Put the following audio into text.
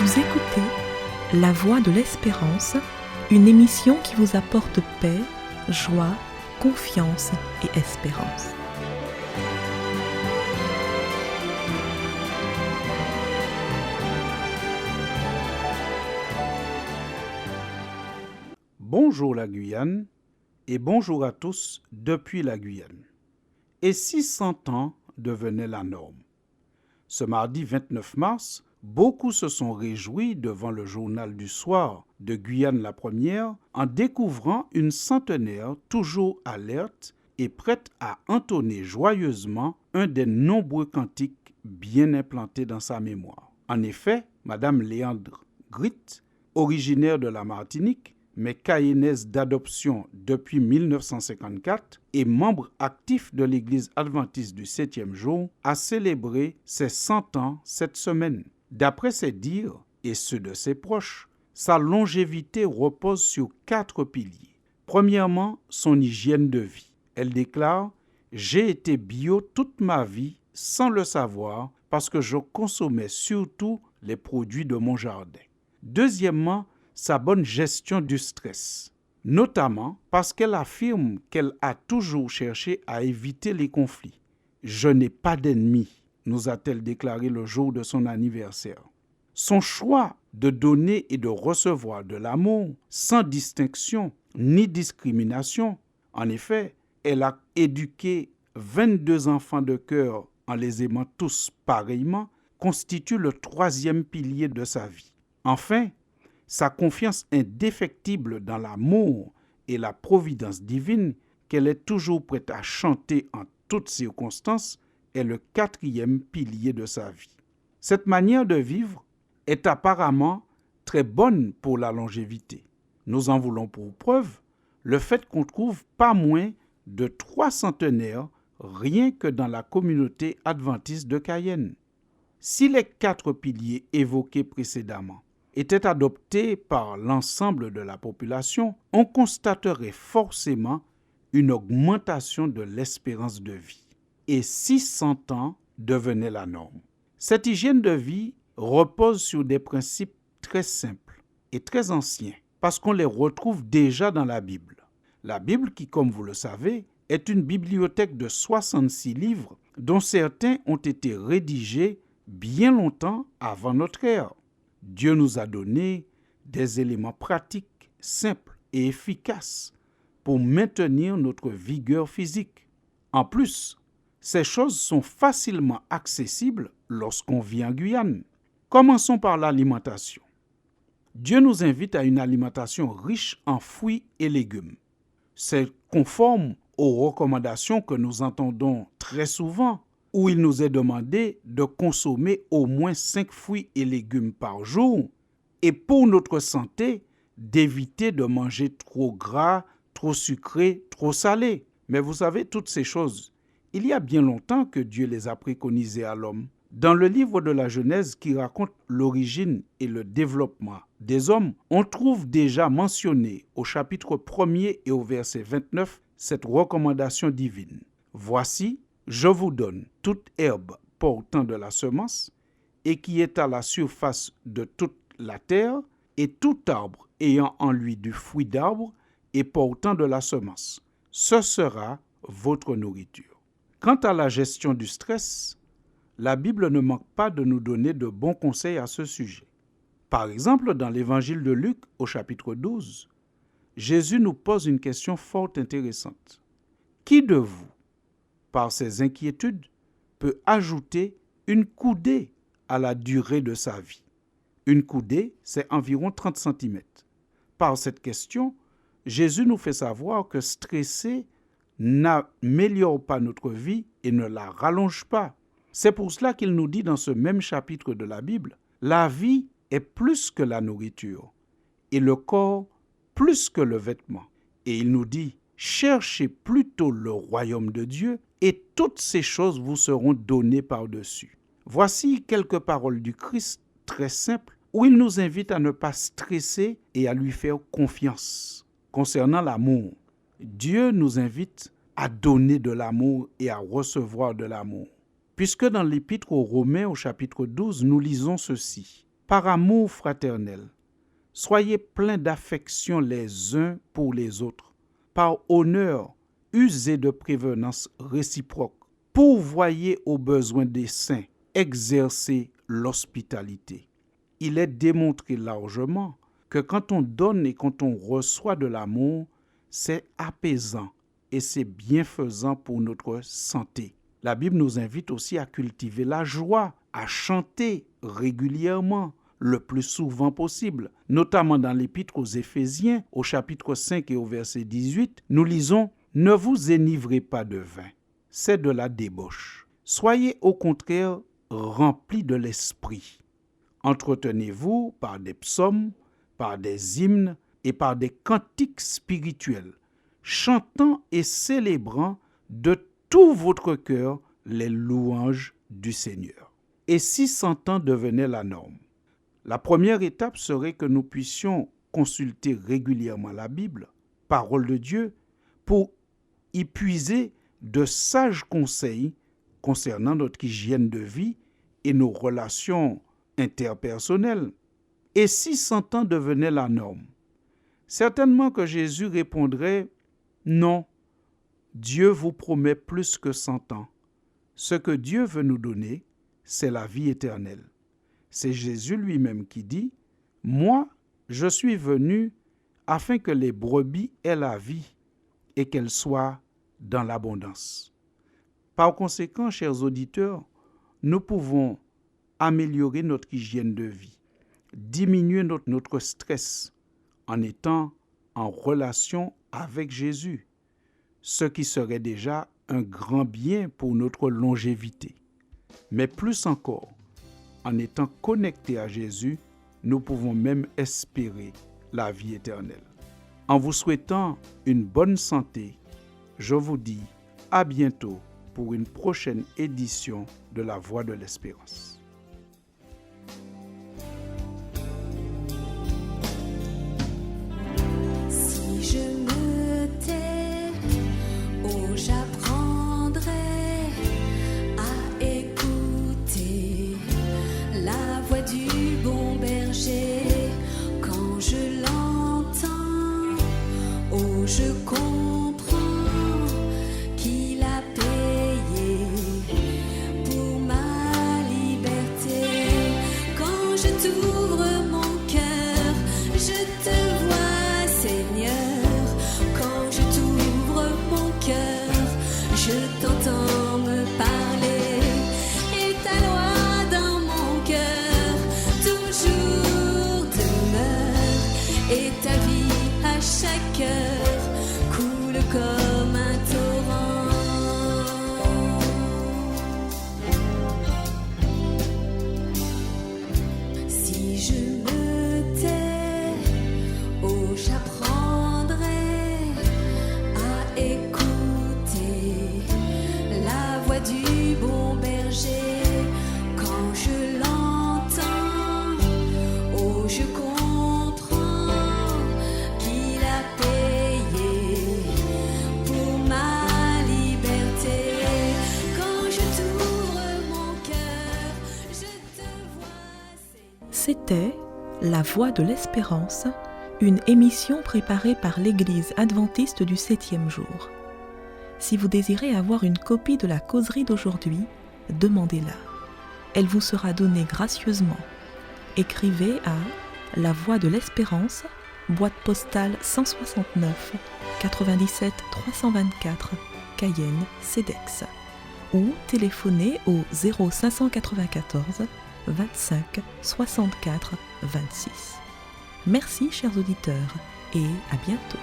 Vous écoutez La Voix de l'Espérance, une émission qui vous apporte paix, joie, confiance et espérance. Bonjour la Guyane et bonjour à tous depuis la Guyane. Et si 100 ans devenaient la norme? Ce mardi 29 mars, beaucoup se sont réjouis devant le journal du soir de Guyane la Première en découvrant une centenaire toujours alerte et prête à entonner joyeusement un des nombreux cantiques bien implantés dans sa mémoire. En effet, Madame Léandre Grit, originaire de la Martinique, mais cayennaise d'adoption depuis 1954 et membre actif de l'Église adventiste du 7e jour, a célébré ses 100 ans cette semaine. D'après ses dires et ceux de ses proches, sa longévité repose sur 4 piliers. Premièrement, son hygiène de vie. Elle déclare « J'ai été bio toute ma vie sans le savoir parce que je consommais surtout les produits de mon jardin. » Deuxièmement, sa bonne gestion du stress, notamment parce qu'elle affirme qu'elle a toujours cherché à éviter les conflits. « Je n'ai pas d'ennemis », nous a-t-elle déclaré le jour de son anniversaire. Son choix de donner et de recevoir de l'amour sans distinction ni discrimination, en effet, elle a éduqué 22 enfants de cœur en les aimant tous pareillement, constitue le 3e pilier de sa vie. Enfin, sa confiance indéfectible dans l'amour et la providence divine qu'elle est toujours prête à chanter en toutes circonstances est le 4e pilier de sa vie. Cette manière de vivre est apparemment très bonne pour la longévité. Nous en voulons pour preuve le fait qu'on trouve pas moins de 3 centenaires rien que dans la communauté adventiste de Cayenne. Si les 4 piliers évoqués précédemment étaient adoptés par l'ensemble de la population, on constaterait forcément une augmentation de l'espérance de vie. Et si 100 ans devenait la norme. Cette hygiène de vie repose sur des principes très simples et très anciens, parce qu'on les retrouve déjà dans la Bible. La Bible qui, comme vous le savez, est une bibliothèque de 66 livres dont certains ont été rédigés bien longtemps avant notre ère. Dieu nous a donné des éléments pratiques, simples et efficaces pour maintenir notre vigueur physique. En plus, ces choses sont facilement accessibles lorsqu'on vit en Guyane. Commençons par l'alimentation. Dieu nous invite à une alimentation riche en fruits et légumes. C'est conforme aux recommandations que nous entendons très souvent, où il nous est demandé de consommer au moins 5 fruits et légumes par jour, et pour notre santé, d'éviter de manger trop gras, trop sucré, trop salé. Mais vous savez, toutes ces choses, il y a bien longtemps que Dieu les a préconisées à l'homme. Dans le livre de la Genèse qui raconte l'origine et le développement des hommes, on trouve déjà mentionné au chapitre 1er et au verset 29 cette recommandation divine. Voici, je vous donne toute herbe portant de la semence et qui est à la surface de toute la terre, et tout arbre ayant en lui du fruit d'arbre et portant de la semence. Ce sera votre nourriture. Quant à la gestion du stress, la Bible ne manque pas de nous donner de bons conseils à ce sujet. Par exemple, dans l'évangile de Luc au chapitre 12, Jésus nous pose une question fort intéressante. Qui de vous, par ses inquiétudes, peut ajouter une coudée à la durée de sa vie? Une coudée, c'est environ 30 cm. Par cette question, Jésus nous fait savoir que stresser n'améliore pas notre vie et ne la rallonge pas. C'est pour cela qu'il nous dit dans ce même chapitre de la Bible, la vie est plus que la nourriture et le corps plus que le vêtement. Et il nous dit, cherchez plutôt le royaume de Dieu et toutes ces choses vous seront données par-dessus. Voici quelques paroles du Christ très simples où il nous invite à ne pas stresser et à lui faire confiance. Concernant l'amour, Dieu nous invite à donner de l'amour et à recevoir de l'amour. Puisque dans l'Épître aux Romains au chapitre 12, nous lisons ceci. par amour fraternel. Soyez pleins d'affection les uns pour les autres. Par honneur, usez de prévenance réciproque. Pourvoyez aux besoins des saints. Exercez l'hospitalité. Il est démontré largement que quand on donne et quand on reçoit de l'amour, c'est apaisant et c'est bienfaisant pour notre santé. La Bible nous invite aussi à cultiver la joie, à chanter régulièrement, le plus souvent possible. Notamment dans l'Épître aux Éphésiens, au chapitre 5 et au verset 18, nous lisons « Ne vous enivrez pas de vin, c'est de la débauche. Soyez au contraire remplis de l'esprit. Entretenez-vous par des psaumes, par des hymnes et par des cantiques spirituels, chantant et célébrant de tout votre cœur les louanges du Seigneur. » Et si 100 ans devenait la norme, la première étape serait que nous puissions consulter régulièrement la Bible, parole de Dieu, pour y puiser de sages conseils concernant notre hygiène de vie et nos relations interpersonnelles. Et si 100 ans devenait la norme, certainement que Jésus répondrait « Non, Dieu vous promet plus que 100 ans. Ce que Dieu veut nous donner, c'est la vie éternelle. » C'est Jésus lui-même qui dit « Moi, je suis venu afin que les brebis aient la vie et qu'elles soient dans l'abondance. » Par conséquent, chers auditeurs, nous pouvons améliorer notre hygiène de vie, diminuer notre stress en étant en relation avec Jésus, ce qui serait déjà un grand bien pour notre longévité. Mais plus encore, en étant connectés à Jésus, nous pouvons même espérer la vie éternelle. En vous souhaitant une bonne santé, je vous dis à bientôt pour une prochaine édition de La Voix de l'Espérance. Si je me tais, oh j'apprendrai à écouter la voix du bon berger. Quand je l'entends, oh je comprends qu'il a payé pour ma liberté. Quand je t'ouvre mon cœur, je te vois Seigneur. Quand je t'ouvre mon cœur, je t'entends me parler. Et ta loi dans mon cœur toujours demeure. Et ta vie à chaque heure coule comme un torrent. Si je me tais, oh j'apprendrai à écouter la voix du bon berger. Quand je l'entends, oh je comprends qu'il a payé pour ma liberté. Quand je t'ouvre mon cœur, je te vois Seigneur. C'était La Voix de l'Espérance, une émission préparée par l'Église adventiste du 7e jour. Si vous désirez avoir une copie de la causerie d'aujourd'hui, demandez-la. Elle vous sera donnée gracieusement. Écrivez à La Voix de l'Espérance, boîte postale 169 97 324, Cayenne, CEDEX, ou téléphonez au 0594 25 64 26. Merci chers auditeurs et à bientôt.